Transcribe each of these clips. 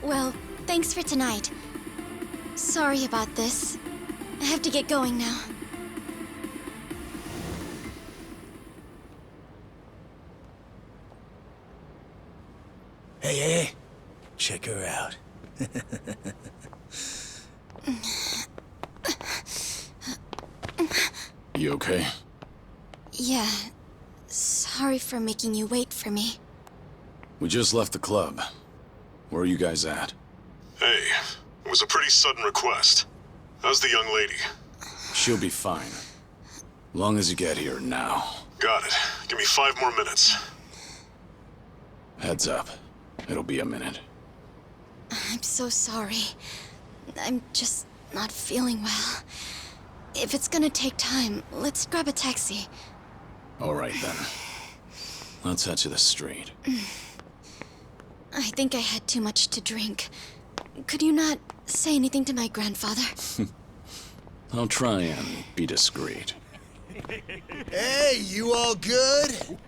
Well, thanks for tonight. Sorry about this. I have to get going now. Hey, check her out. You okay? Yeah. Sorry for making you wait for me. We just left the club. Where are you guys at? Hey, it was a pretty sudden request. How's the young lady? She'll be fine. Long as you get here now. Got it. Give me 5 more minutes. Heads up. It'll be a minute. I'm so sorry. I'm just not feeling well. If it's gonna take time, let's grab a taxi. All right, then. Let's head to the street. I think I had too much to drink. Could you not say anything to my grandfather? I'll try and be discreet. Hey, you all good?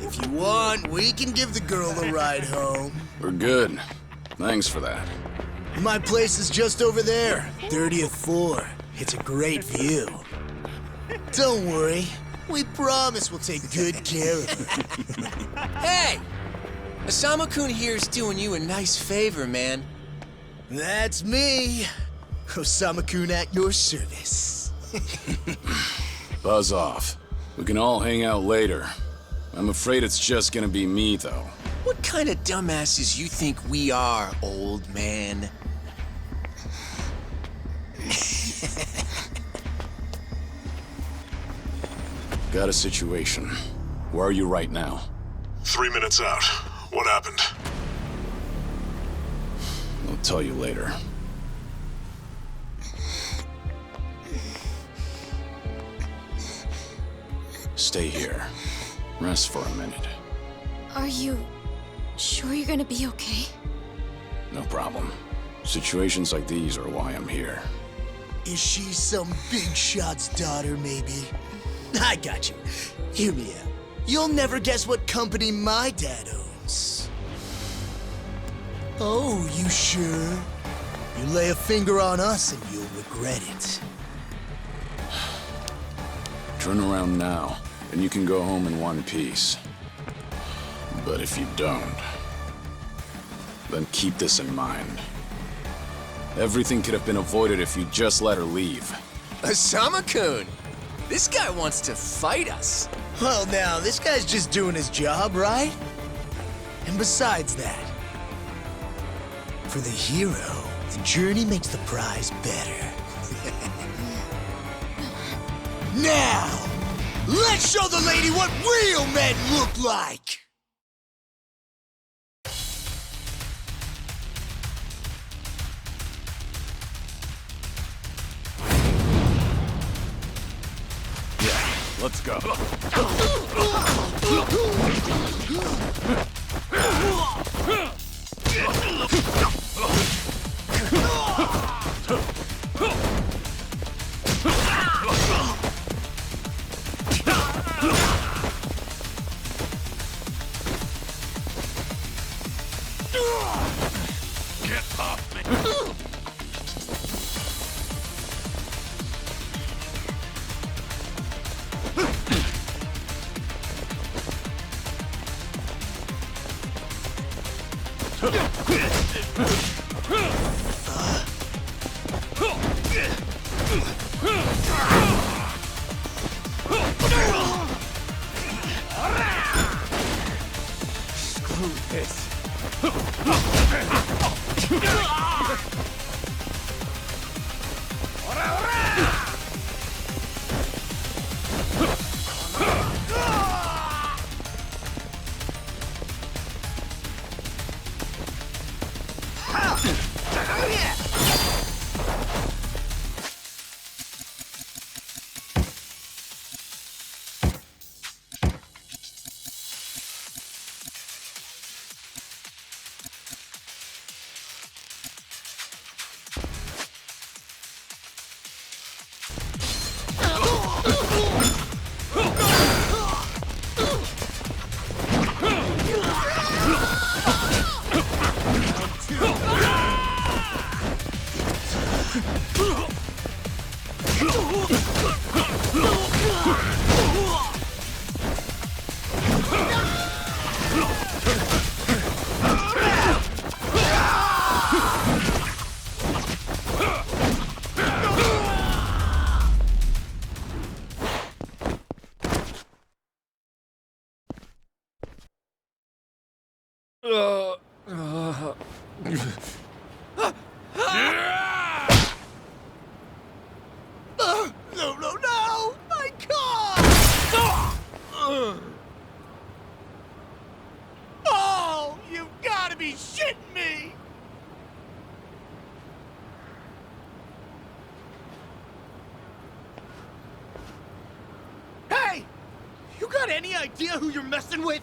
If you want, we can give the girl a ride home. We're good. Thanks for that. My place is just over there, 30th floor. It's a great view. Don't worry, we promise we'll take good care of her. Hey! Osama-kun here's doing you a nice favor, man. That's me. Osama-kun at your service. Buzz off. We can all hang out later. I'm afraid it's just gonna be me, though. What kind of dumbasses you think we are, old man? Got a situation. Where are you right now? 3 minutes out. What happened? I'll tell you later. Stay here. Rest for a minute. Are you sure you're gonna be okay? No problem. Situations like these are why I'm here. Is she some big shot's daughter, maybe? I got you. Hear me out. You'll never guess what company my dad owns. Oh, you sure? You lay a finger on us and you'll regret it. Turn around now, and you can go home in one piece. But if you don't, then keep this in mind. Everything could have been avoided if you just let her leave. Osama-kun! This guy wants to fight us. Well, now, this guy's just doing his job, right? And besides that, for the hero, the journey makes the prize better. Now, let's show the lady what real men look like! Let's go. Get off me. Screw this. No, no, no! My God! Oh, you've got to be shitting me! Hey! You got any idea who you're messing with?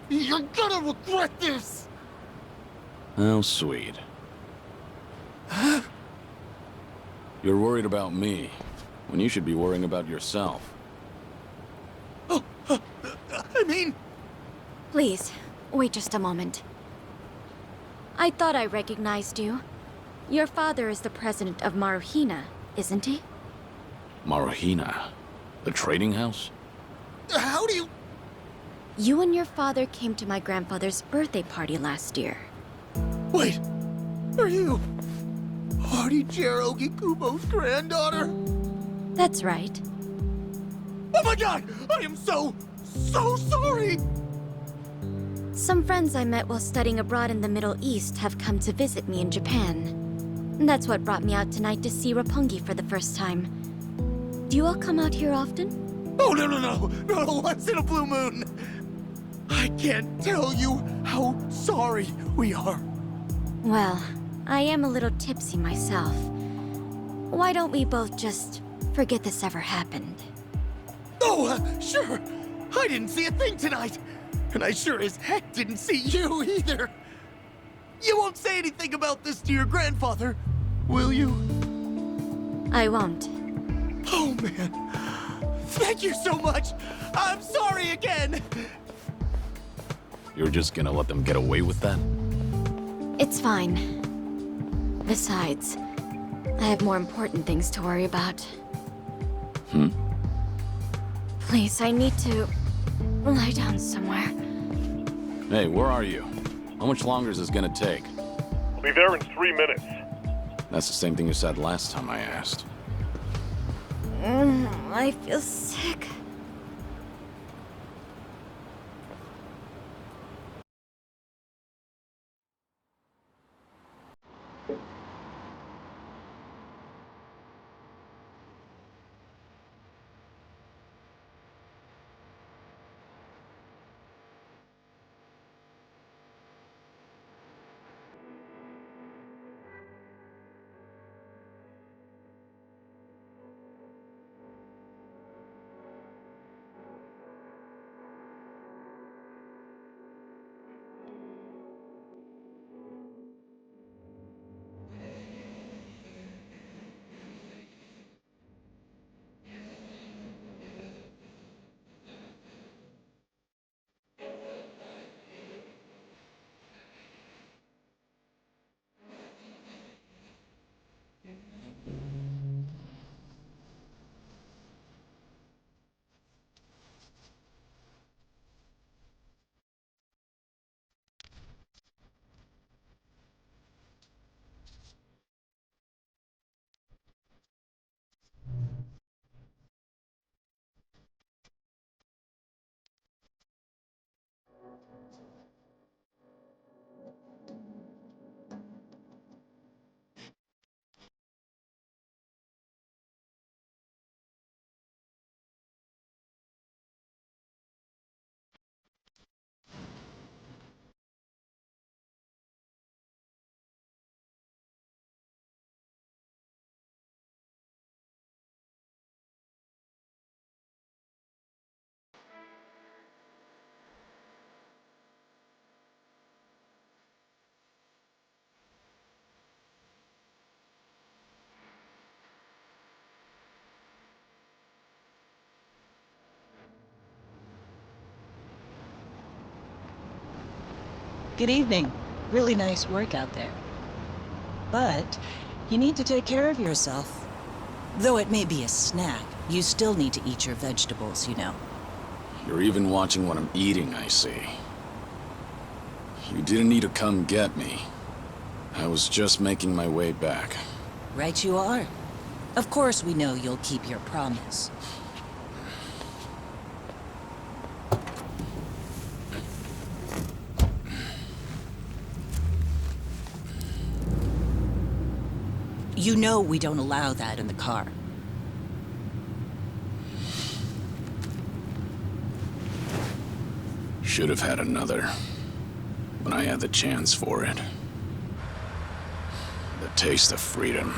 You're gonna regret this! How sweet. You're worried about me, when you should be worrying about yourself. I mean... Please, wait just a moment. I thought I recognized you. Your father is the president of Maruhina, isn't he? Maruhina? The trading house? How do you... You and your father came to my grandfather's birthday party last year. Wait, are you... Artie-Jero Gikubo's granddaughter? That's right. Oh my God! I am so sorry! Some friends I met while studying abroad in the Middle East have come to visit me in Japan. That's what brought me out tonight to see Roppongi for the first time. Do you all come out here often? Oh, no, once in a blue moon! I can't tell you how sorry we are. Well, I am a little tipsy myself. Why don't we both just forget this ever happened? Oh, sure. I didn't see a thing tonight. And I sure as heck didn't see you either. You won't say anything about this to your grandfather, will you? I won't. Oh, man. Thank you so much. I'm sorry again. You're just gonna let them get away with that? It's fine. Besides, I have more important things to worry about. Please, I need to lie down somewhere. Hey, where are you? How much longer is this gonna take? I'll be there in 3 minutes. That's the same thing you said last time I asked. I feel sick. Good evening. Really nice work out there. But you need to take care of yourself. Though it may be a snack, you still need to eat your vegetables, you know. You're even watching what I'm eating, I see. You didn't need to come get me. I was just making my way back. Right you are. Of course we know you'll keep your promise. You know we don't allow that in the car. Should have had another when I had the chance for it. The taste of freedom.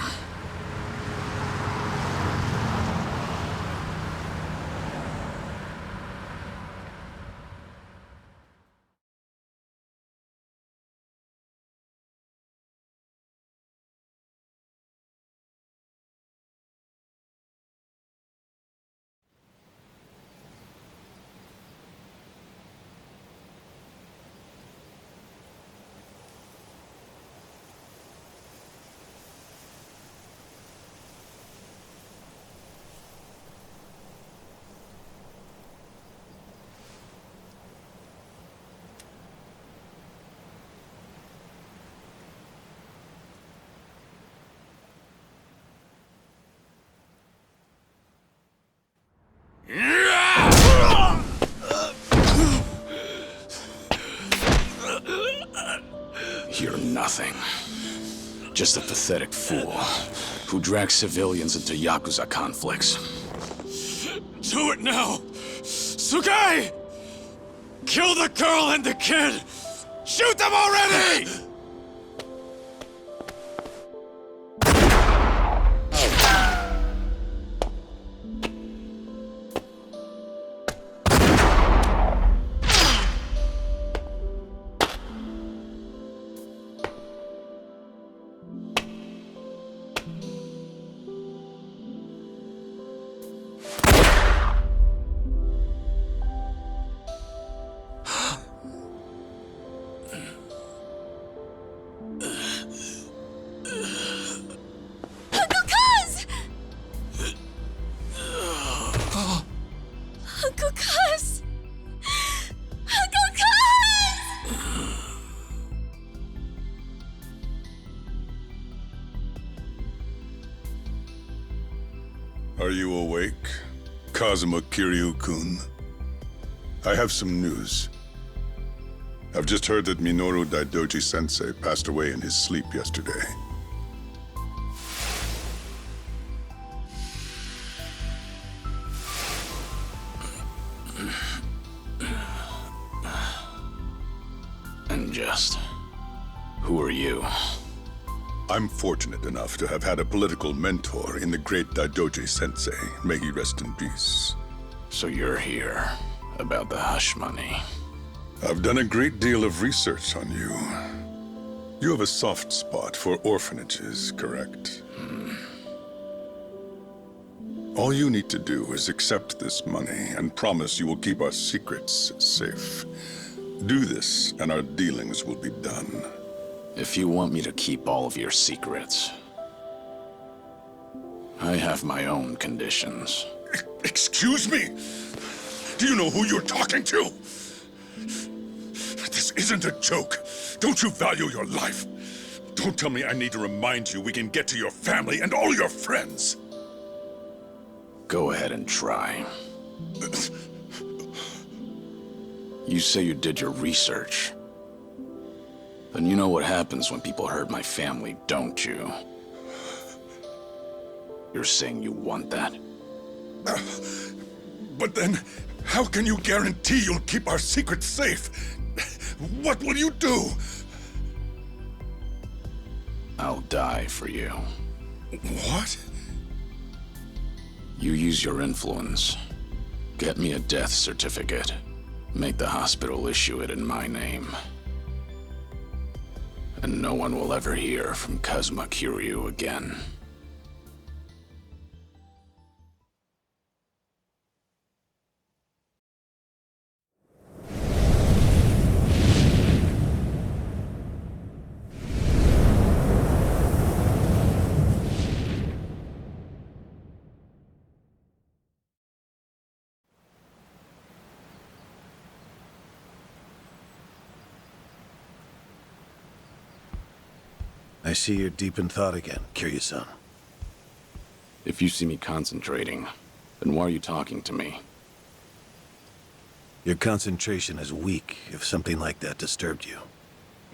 You're nothing. Just a pathetic fool who drags civilians into Yakuza conflicts. Do it now! Sugai! Kill the girl and the kid! Shoot them already! Are you awake, Kazuma Kiryu-kun? I have some news. I've just heard that Minoru Daidoji-sensei passed away in his sleep yesterday. And just... who are you? I'm fortunate enough to have had a political mentor in the great Daidoji-sensei. May he rest in peace. So you're here about the hush money. I've done a great deal of research on you. You have a soft spot for orphanages, correct? All you need to do is accept this money and promise you will keep our secrets safe. Do this, and our dealings will be done. If you want me to keep all of your secrets, I have my own conditions. Excuse me? Do you know who you're talking to? This isn't a joke. Don't you value your life? Don't tell me I need to remind you we can get to your family and all your friends. Go ahead and try. You say you did your research. Then you know what happens when people hurt my family, don't you? You're saying you want that? But then, how can you guarantee you'll keep our secrets safe? What will you do? I'll die for you. What? You use your influence. Get me a death certificate. Make the hospital issue it in my name. And no one will ever hear from Kazuma Kiryu again. I see you're deep in thought again, Kiryu-san. If you see me concentrating, then why are you talking to me? Your concentration is weak if something like that disturbed you.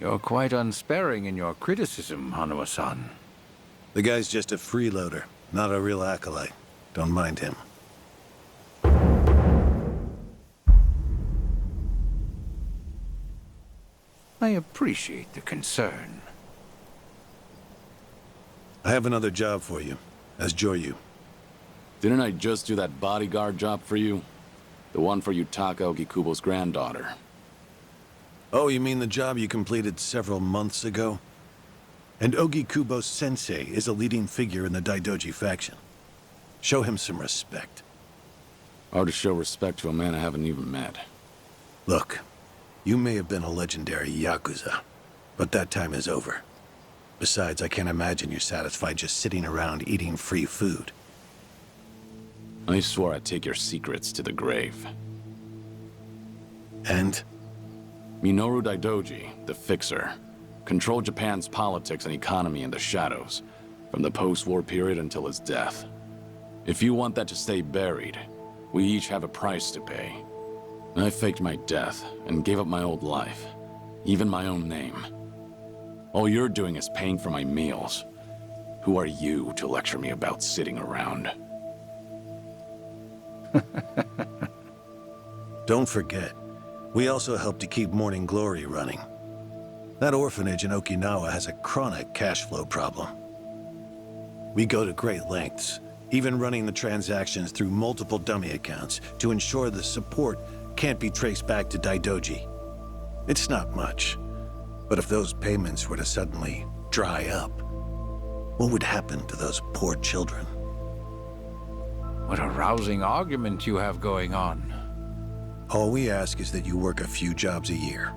You're quite unsparing in your criticism, Hanuma-san. The guy's just a freeloader, not a real acolyte. Don't mind him. I appreciate the concern. I have another job for you, as Joryu. Didn't I just do that bodyguard job for you? The one for Yutaka Ogikubo's granddaughter. Oh, you mean the job you completed several months ago? And Ogikubo Sensei is a leading figure in the Daidoji faction. Show him some respect. Hard to show respect to a man I haven't even met. Look, you may have been a legendary Yakuza, but that time is over. Besides, I can't imagine you're satisfied just sitting around eating free food. I swore I'd take your secrets to the grave. And? Minoru Daidoji, the Fixer, controlled Japan's politics and economy in the shadows, from the post-war period until his death. If you want that to stay buried, we each have a price to pay. I faked my death and gave up my old life, even my own name. All you're doing is paying for my meals. Who are you to lecture me about sitting around? Don't forget, we also help to keep Morning Glory running. That orphanage in Okinawa has a chronic cash flow problem. We go to great lengths, even running the transactions through multiple dummy accounts to ensure the support can't be traced back to Daidoji. It's not much, but if those payments were to suddenly dry up, what would happen to those poor children? What a rousing argument you have going on. All we ask is that you work a few jobs a year.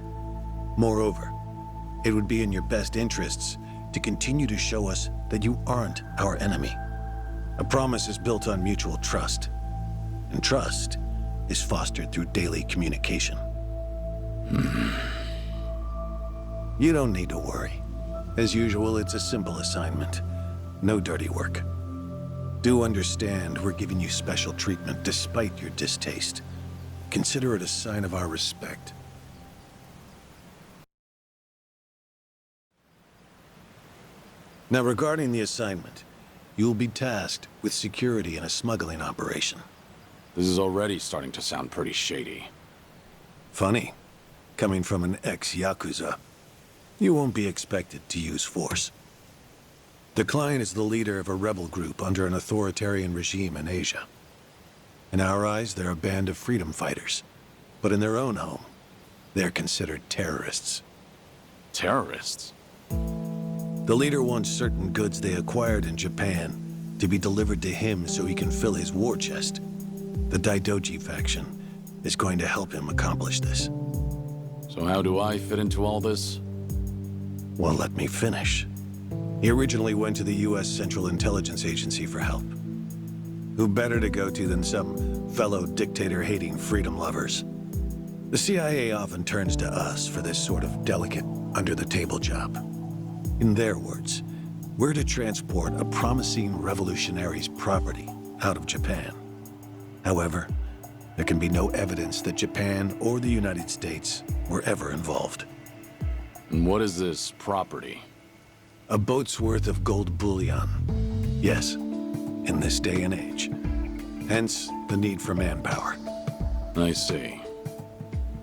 Moreover, it would be in your best interests to continue to show us that you aren't our enemy. A promise is built on mutual trust, and trust is fostered through daily communication. You don't need to worry. As usual, it's a simple assignment. No dirty work. Do understand we're giving you special treatment despite your distaste. Consider it a sign of our respect. Now, regarding the assignment, you'll be tasked with security in a smuggling operation. This is already starting to sound pretty shady. Funny, coming from an ex-Yakuza. You won't be expected to use force. The client is the leader of a rebel group under an authoritarian regime in Asia. In our eyes, they're a band of freedom fighters. But in their own home, they're considered terrorists. Terrorists? The leader wants certain goods they acquired in Japan to be delivered to him so he can fill his war chest. The Daidoji faction is going to help him accomplish this. So how do I fit into all this? Well, let me finish. He originally went to the U.S. Central Intelligence Agency for help. Who better to go to than some fellow dictator-hating freedom lovers? The CIA often turns to us for this sort of delicate, under-the-table job. In their words, we're to transport a promising revolutionary's property out of Japan. However, there can be no evidence that Japan or the United States were ever involved. And what is this property? A boat's worth of gold bullion. Yes, in this day and age. Hence, the need for manpower. I see.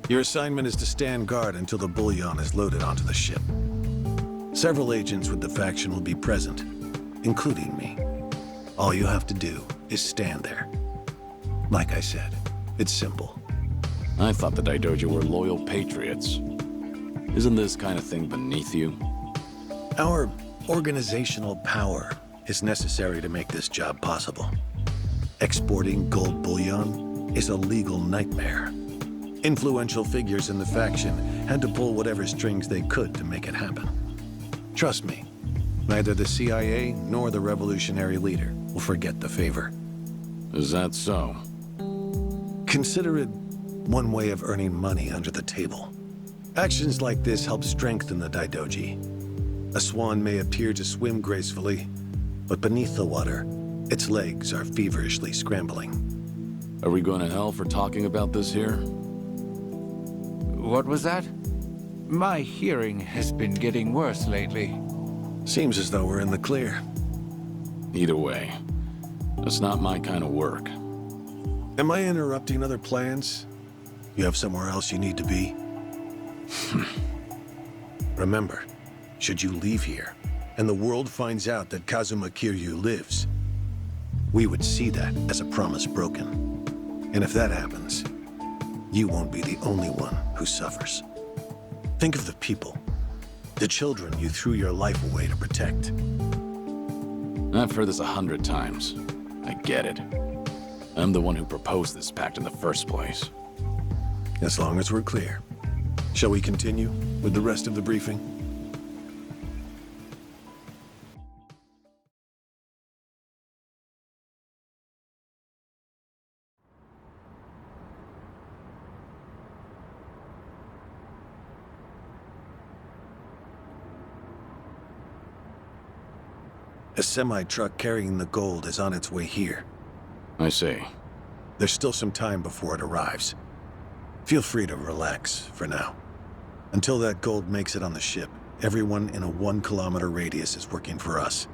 Your assignment is to stand guard until the bullion is loaded onto the ship. Several agents with the faction will be present, including me. All you have to do is stand there. Like I said, it's simple. I thought the Daidoji were loyal patriots. Isn't this kind of thing beneath you? Our organizational power is necessary to make this job possible. Exporting gold bullion is a legal nightmare. Influential figures in the faction had to pull whatever strings they could to make it happen. Trust me, neither the CIA nor the revolutionary leader will forget the favor. Is that so? Consider it one way of earning money under the table. Actions like this help strengthen the Daidoji. A swan may appear to swim gracefully, but beneath the water, its legs are feverishly scrambling. Are we going to hell for talking about this here? What was that? My hearing has been getting worse lately. Seems as though we're in the clear. Either way, that's not my kind of work. Am I interrupting other plans? You have somewhere else you need to be? Remember, should you leave here, and the world finds out that Kazuma Kiryu lives, we would see that as a promise broken. And if that happens, you won't be the only one who suffers. Think of the people, the children you threw your life away to protect. I've heard this 100 times. I get it. I'm the one who proposed this pact in the first place. As long as we're clear. Shall we continue with the rest of the briefing? A semi-truck carrying the gold is on its way here. I see. There's still some time before it arrives. Feel free to relax for now. Until that gold makes it on the ship, everyone in a 1-kilometer radius is working for us.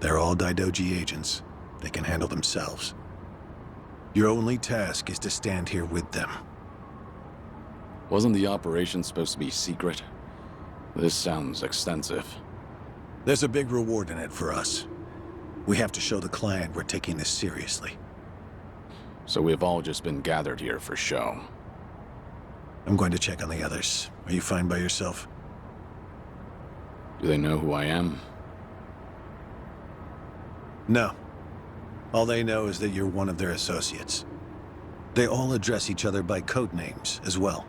They're all Daidoji agents. They can handle themselves. Your only task is to stand here with them. Wasn't the operation supposed to be secret? This sounds extensive. There's a big reward in it for us. We have to show the client we're taking this seriously. So we've all just been gathered here for show. I'm going to check on the others. Are you fine by yourself? Do they know who I am? No. All they know is that you're one of their associates. They all address each other by code names as well.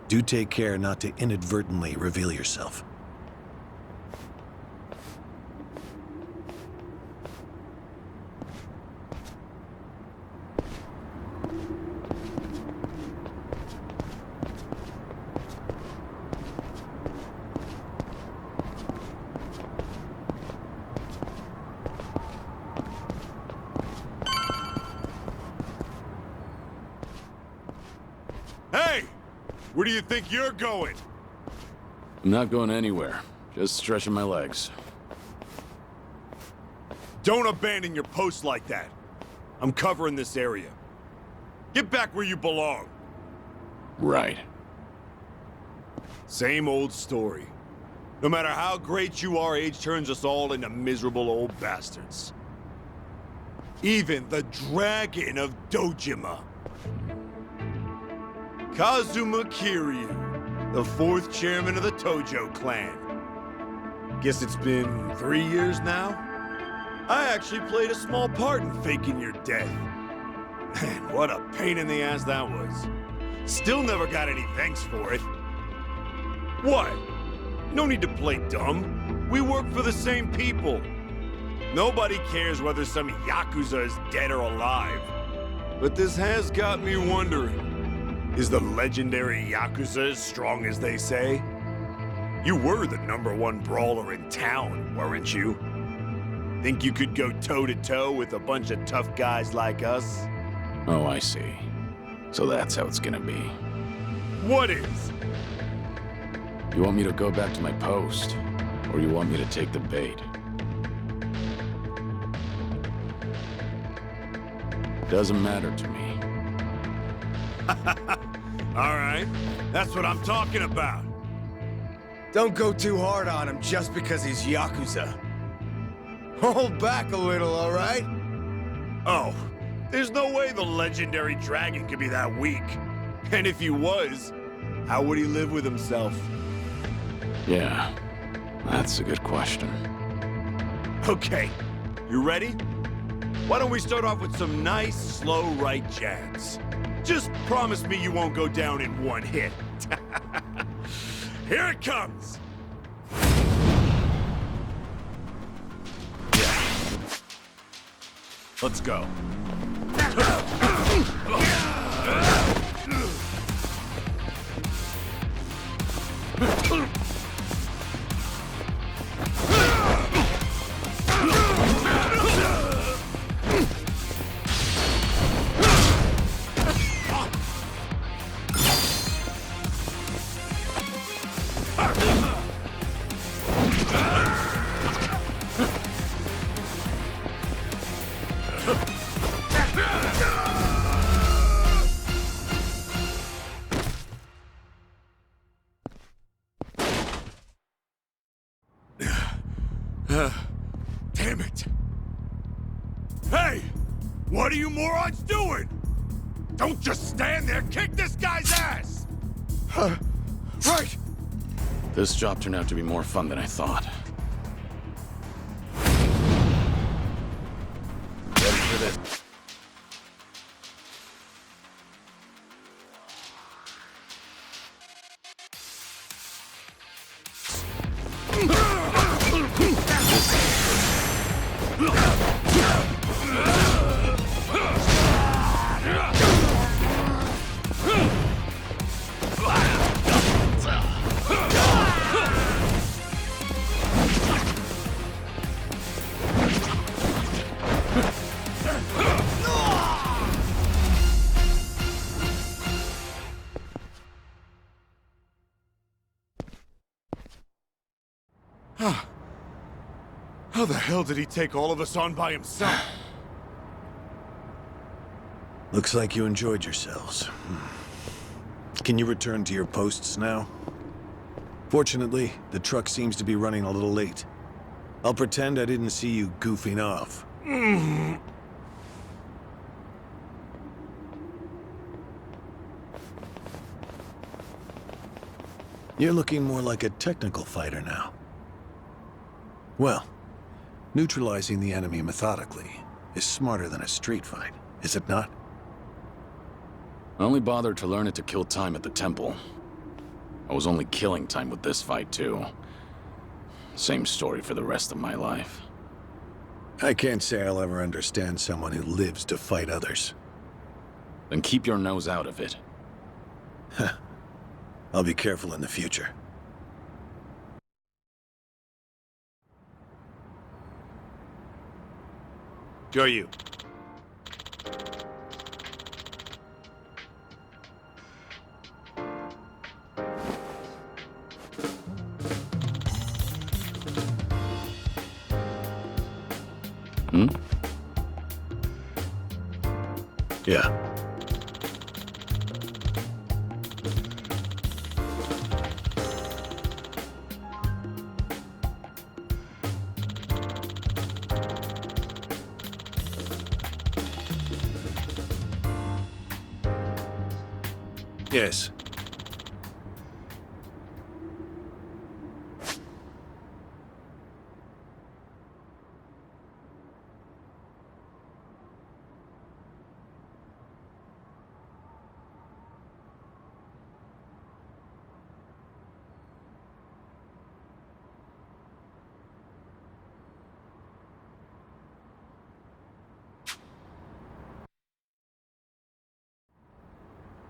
Do take care not to inadvertently reveal yourself. Hey! Where do you think you're going? I'm not going anywhere. Just stretching my legs. Don't abandon your post like that. I'm covering this area. Get back where you belong. Right. Same old story. No matter how great you are, age turns us all into miserable old bastards. Even the Dragon of Dojima. Kazuma Kiryu, the 4th chairman of the Tojo clan. Guess it's been 3 years now? I actually played a small part in faking your death. Man, what a pain in the ass that was. Still never got any thanks for it. What? No need to play dumb. We work for the same people. Nobody cares whether some Yakuza is dead or alive. But this has got me wondering. Is the legendary Yakuza as strong as they say? You were the #1 brawler in town, weren't you? Think you could go toe-to-toe with a bunch of tough guys like us? Oh, I see. So that's how it's gonna be. What is? You want me to go back to my post? Or you want me to take the bait? Doesn't matter to me. All right, that's what I'm talking about. Don't go too hard on him just because he's Yakuza. Hold back a little, all right? Oh, there's no way the legendary dragon could be that weak. And if he was, how would he live with himself? Yeah, that's a good question. Okay, you ready? Why don't we start off with some nice, slow right jabs? Just promise me you won't go down in one hit. Here it comes! Let's go. Damn it! Hey! What are you morons doing? Don't just stand there, kick this guy's ass! Right! This job turned out to be more fun than I thought. Ready for this? How the hell did he take all of us on by himself? Looks like you enjoyed yourselves. Can you return to your posts now? Fortunately, the truck seems to be running a little late. I'll pretend I didn't see you goofing off. You're looking more like a technical fighter now. Well, neutralizing the enemy methodically is smarter than a street fight, is it not? I only bothered to learn it to kill time at the temple. I was only killing time with this fight, too. Same story for the rest of my life. I can't say I'll ever understand someone who lives to fight others. Then keep your nose out of it. I'll be careful in the future. Go you. Hmm? Yeah. Yes.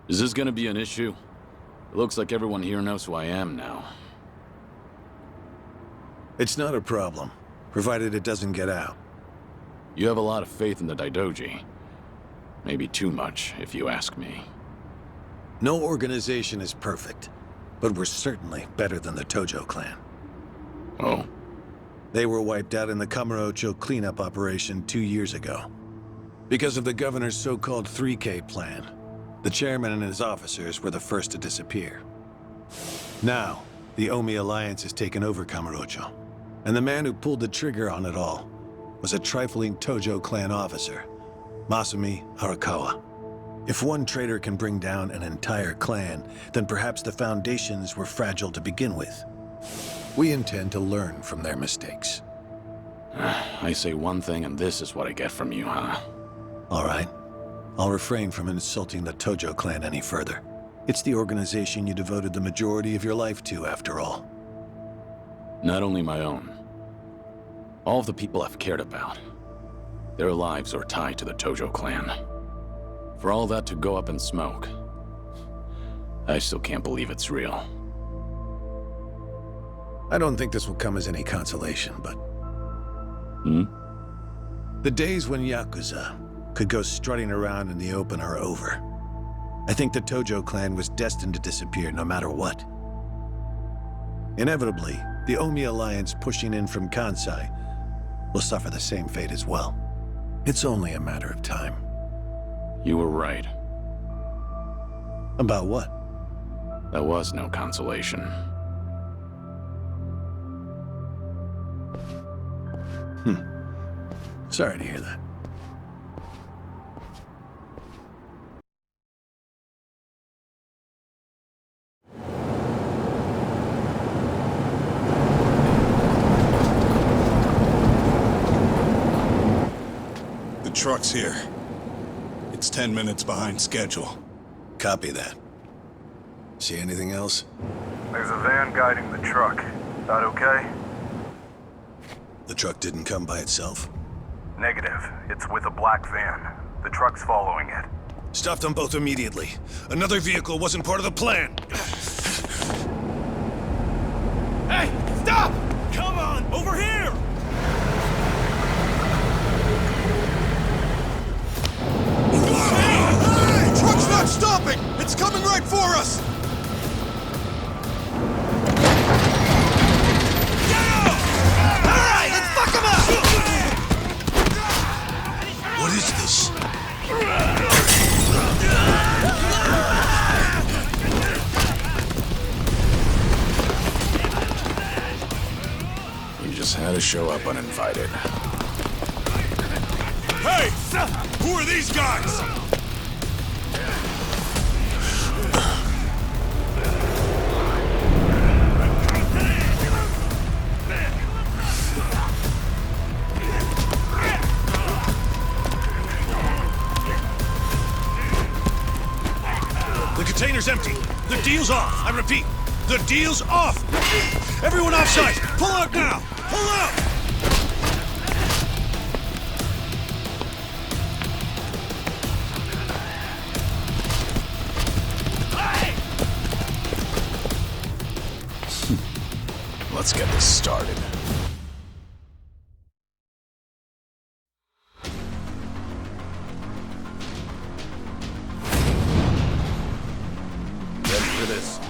Is this gonna be an issue? It looks like everyone here knows who I am now. It's not a problem, provided it doesn't get out. You have a lot of faith in the Daidoji. Maybe too much, if you ask me. No organization is perfect, but we're certainly better than the Tojo clan. Oh? They were wiped out in the Kamurocho cleanup operation 2 years ago. Because of the governor's so-called 3K plan, the chairman and his officers were the first to disappear. Now, the Omi Alliance has taken over Kamurocho, and the man who pulled the trigger on it all was a trifling Tojo clan officer, Masumi Arakawa. If one traitor can bring down an entire clan, then perhaps the foundations were fragile to begin with. We intend to learn from their mistakes. I say one thing and this is what I get from you, huh? All right. I'll refrain from insulting the Tojo clan any further. It's the organization you devoted the majority of your life to, after all. Not only my own. All of the people I've cared about. Their lives are tied to the Tojo clan. For all that to go up in smoke, I still can't believe it's real. I don't think this will come as any consolation, but... Hmm? The days when Yakuza could go strutting around in the open are over. I think the Tojo clan was destined to disappear no matter what. Inevitably, the Omi Alliance pushing in from Kansai will suffer the same fate as well. It's only a matter of time. You were right. About what? There was no consolation. Sorry to hear that. The truck's here. It's 10 minutes behind schedule. Copy that. See anything else? There's a van guiding the truck. That okay? The truck didn't come by itself? Negative. It's with a black van. The truck's following it. Stop them both immediately. Another vehicle wasn't part of the plan. Hey, stop! Come on, over here! Hey! Truck's not stopping! It's coming right for us! What is this? You just had to show up uninvited. Hey! Who are these guys? The container's empty. The deal's off. I repeat, the deal's off. Everyone offside. Pull out now. Pull out. Let's get this started. Ready for this.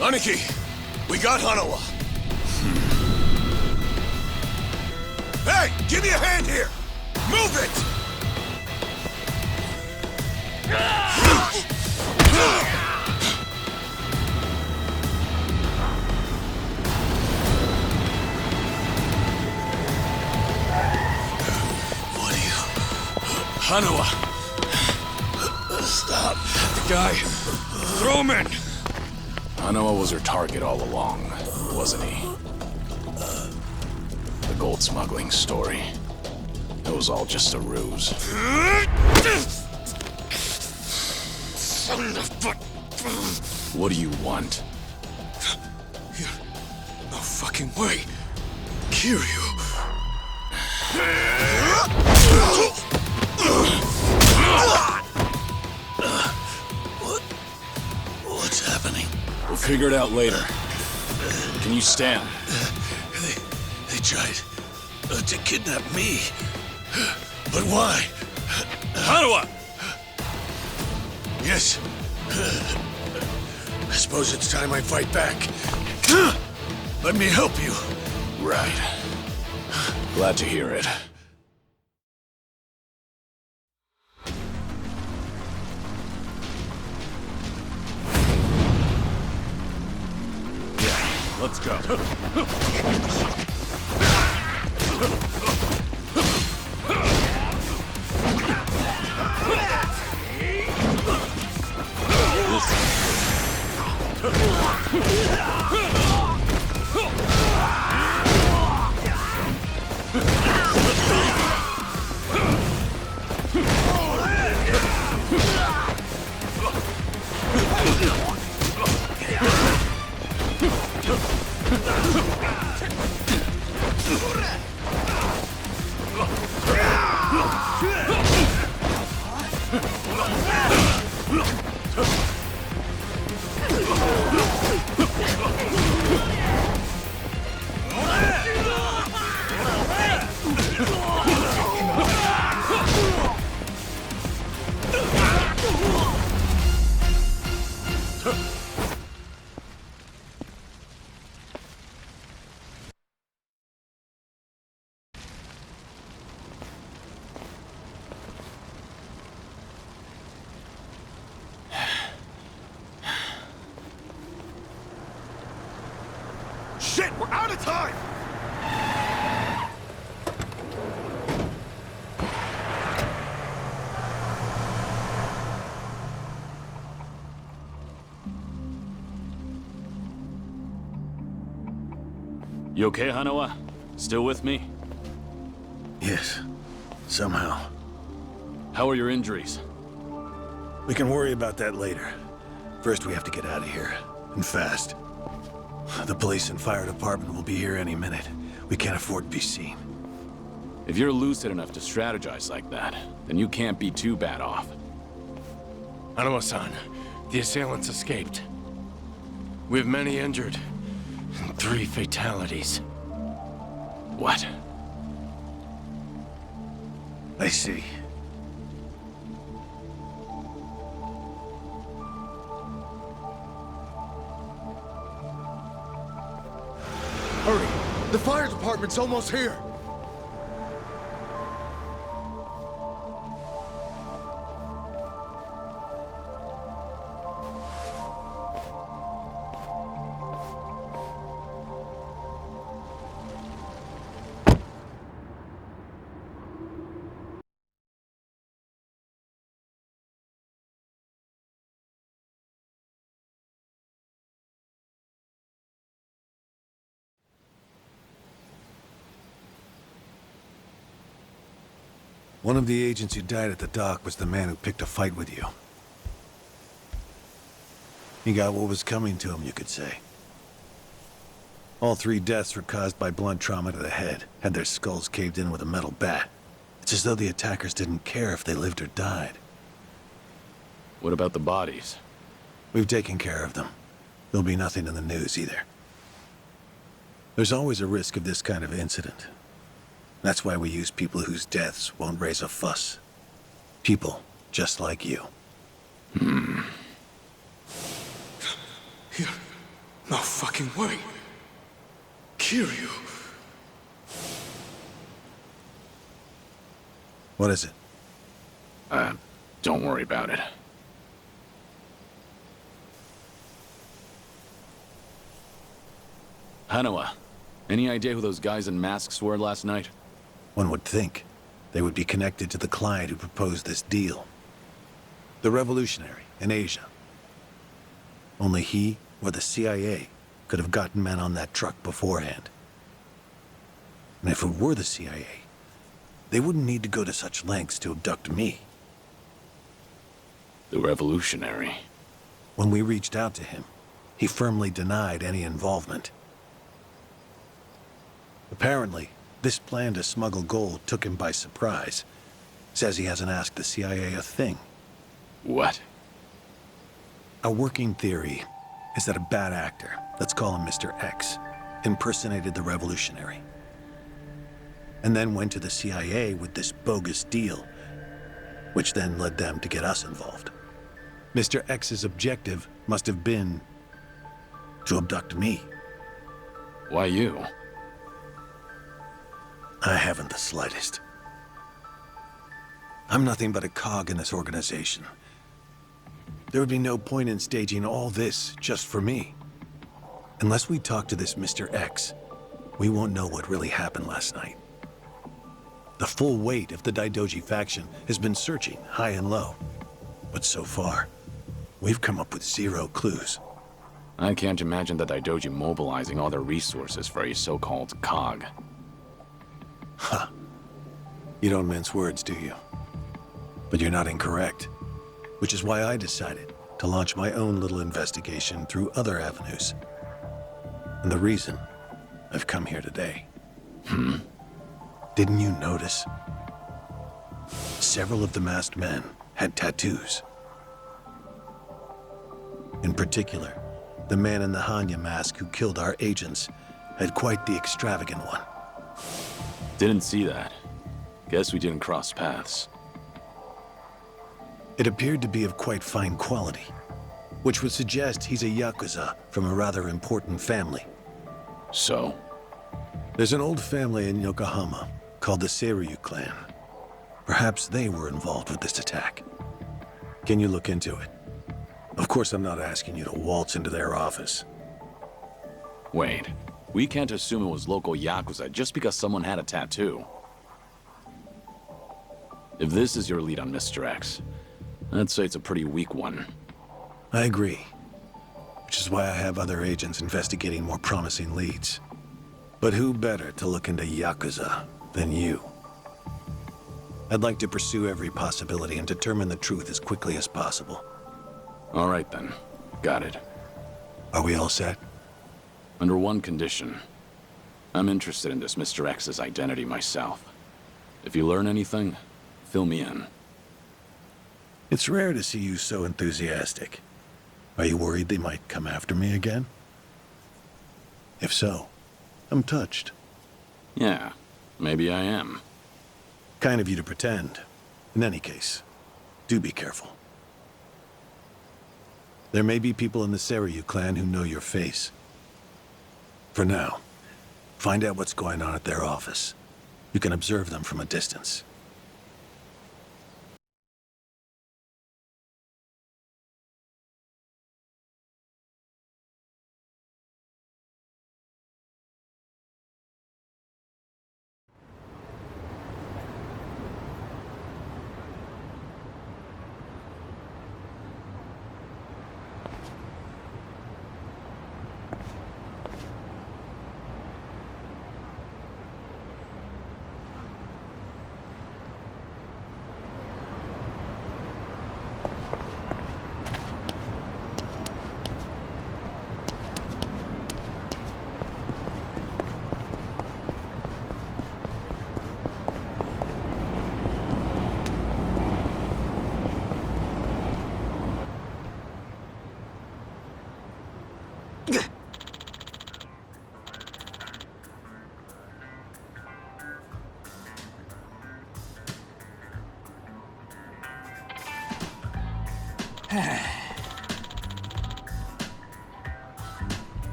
Aniki, we got Hanawa. Hey, give me a hand here. Move it. What are you? Hanawa. Stop. The guy. Throw him in. Hanawa was her target all along, wasn't he? The gold smuggling story. It was all just a ruse. Son of a... What do you want? No fucking way. Kiryu. What's happening? We'll figure it out later. Can you stand? They tried to kidnap me. But why? Hanawa! Yes. I suppose it's time I fight back. Let me help you. Right. Glad to hear it. Yeah, let's go. Shit, we're out of time! You okay, Hanawa? Still with me? Yes. Somehow. How are your injuries? We can worry about that later. First, we have to get out of here. And fast. The police and fire department will be here any minute. We can't afford to be seen. If you're lucid enough to strategize like that, then you can't be too bad off. Hanawa-san, the assailants escaped. We have many injured. 3 fatalities. What? I see. Hurry! The fire department's almost here! One of the agents who died at the dock was the man who picked a fight with you. He got what was coming to him, you could say. All 3 deaths were caused by blunt trauma to the head, had their skulls caved in with a metal bat. It's as though the attackers didn't care if they lived or died. What about the bodies? We've taken care of them. There'll be nothing in the news either. There's always a risk of this kind of incident. That's why we use people whose deaths won't raise a fuss. People just like you. No fucking way. Kiryu. What is it? Don't worry about it. Hanawa, any idea who those guys in masks were last night? One would think they would be connected to the client who proposed this deal. The revolutionary in Asia. Only he or the CIA could have gotten men on that truck beforehand. And if it were the CIA, they wouldn't need to go to such lengths to abduct me. The revolutionary. When we reached out to him, he firmly denied any involvement. Apparently, this plan to smuggle gold took him by surprise. Says he hasn't asked the CIA a thing. What? A working theory is that a bad actor, let's call him Mr. X, impersonated the revolutionary. And then went to the CIA with this bogus deal, which then led them to get us involved. Mr. X's objective must have been to abduct me. Why you? I haven't the slightest. I'm nothing but a cog in this organization. There would be no point in staging all this just for me. Unless we talk to this Mr. X, we won't know what really happened last night. The full weight of the Daidoji faction has been searching high and low. But so far, we've come up with 0 clues. I can't imagine the Daidoji mobilizing all their resources for a so-called cog. Huh. You don't mince words, do you? But you're not incorrect. Which is why I decided to launch my own little investigation through other avenues. And the reason I've come here today. Didn't you notice? Several of the masked men had tattoos. In particular, the man in the Hanya mask who killed our agents had quite the extravagant one. Didn't see that. Guess we didn't cross paths. It appeared to be of quite fine quality, which would suggest he's a Yakuza from a rather important family. So? There's an old family in Yokohama called the Seiryu clan. Perhaps they were involved with this attack. Can you look into it? Of course, I'm not asking you to waltz into their office. Wait, we can't assume it was local Yakuza just because someone had a tattoo. If this is your lead on Mr. X, I'd say it's a pretty weak one. I agree. Which is why I have other agents investigating more promising leads. But who better to look into Yakuza than you? I'd like to pursue every possibility and determine the truth as quickly as possible. All right then. Got it. Are we all set? Under one condition. I'm interested in this Mr. X's identity myself. If you learn anything, fill me in. It's rare to see you so enthusiastic. Are you worried they might come after me again? If so, I'm touched. Yeah, maybe I am. Kind of you to pretend. In any case, do be careful. There may be people in the Seiryu clan who know your face. For now, find out what's going on at their office. You can observe them from a distance.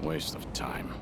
Waste of time.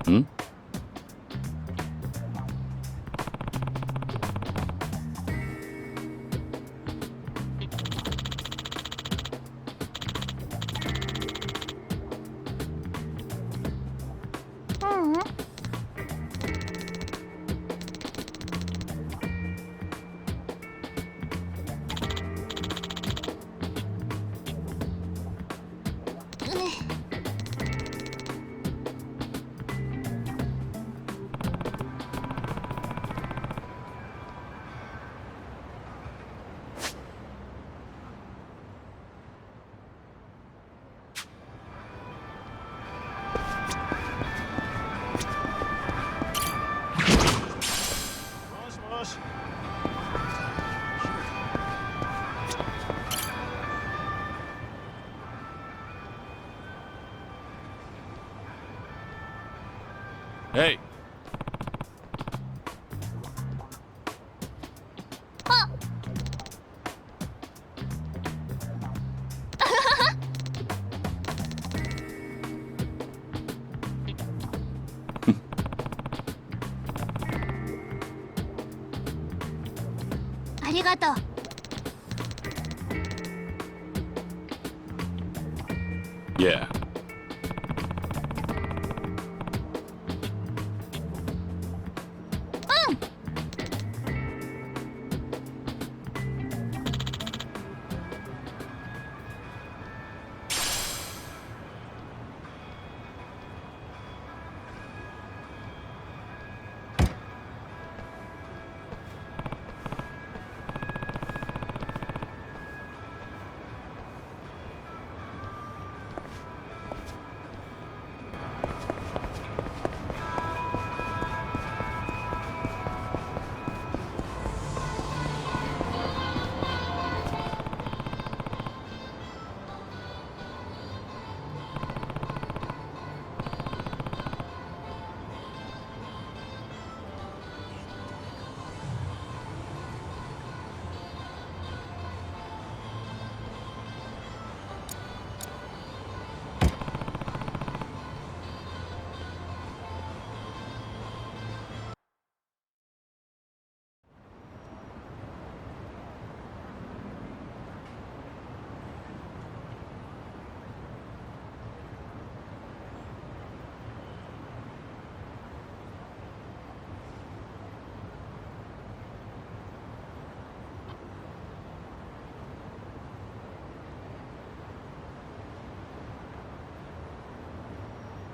Hmm? Hey! Yeah.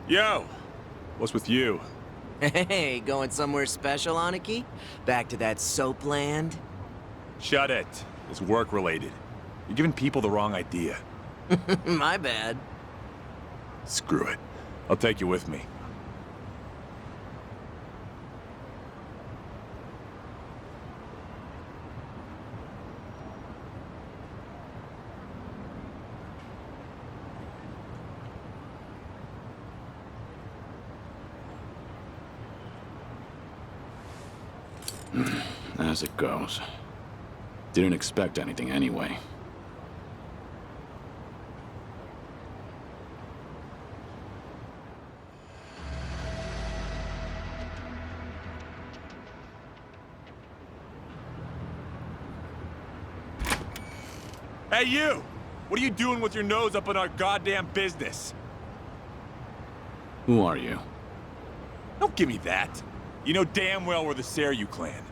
Yo! What's with you? Hey, going somewhere special, Aniki? Back to that soap land? Shut it. It's work-related. You're giving people the wrong idea. My bad. Screw it. I'll take you with me. As it goes. Didn't expect anything anyway. Hey, you! What are you doing with your nose up in our goddamn business? Who are you? Don't give me that. You know damn well we're the Seryu clan.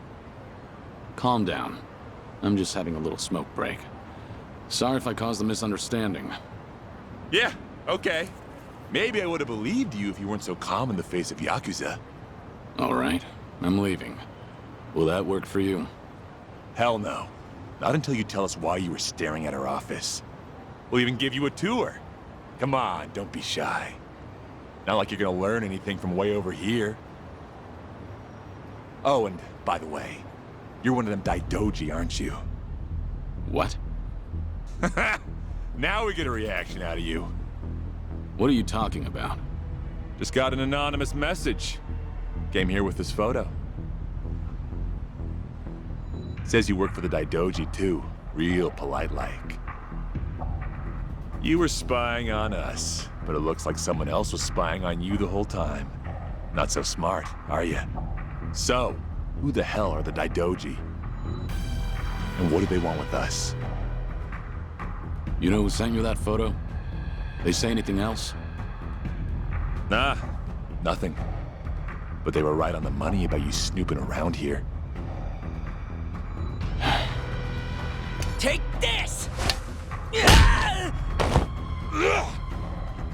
Calm down. I'm just having a little smoke break. Sorry if I caused a misunderstanding. Yeah, okay. Maybe I would have believed you if you weren't so calm in the face of Yakuza. All right, I'm leaving. Will that work for you? Hell no. Not until you tell us why you were staring at our office. We'll even give you a tour. Come on, don't be shy. Not like you're gonna learn anything from way over here. Oh, and by the way, you're one of them Daidoji, aren't you? What? Now we get a reaction out of you. What are you talking about? Just got an anonymous message. Came here with this photo. Says you work for the Daidoji too. Real polite-like. You were spying on us, but it looks like someone else was spying on you the whole time. Not so smart, are you? So, who the hell are the Daidoji? And what do they want with us? You know who sent you that photo? They say anything else? Nah, nothing. But they were right on the money about you snooping around here. Take this!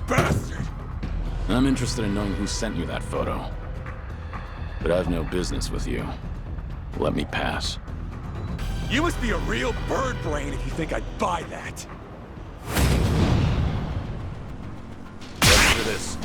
Bastard! I'm interested in knowing who sent you that photo. But I've no business with you. Let me pass. You must be a real bird brain if you think I'd buy that. Ready for this.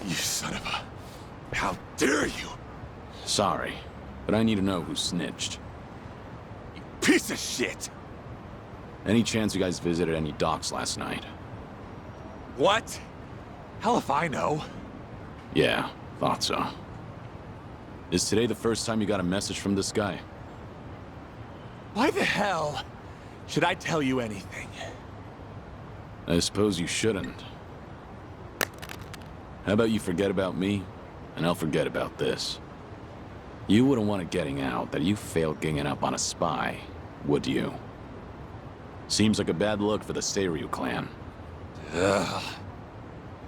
You son of a... How dare you! Sorry, but I need to know who snitched. You piece of shit! Any chance you guys visited any docks last night? What? Hell if I know. Yeah, thought so. Is today the first time you got a message from this guy? Why the hell should I tell you anything? I suppose you shouldn't. How about you forget about me, and I'll forget about this. You wouldn't want it getting out that you failed ganging up on a spy, would you? Seems like a bad look for the Seiryu clan. Ugh.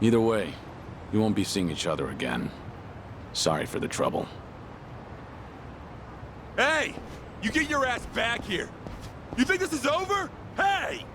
Either way, we won't be seeing each other again. Sorry for the trouble. Hey! You get your ass back here! You think this is over? Hey!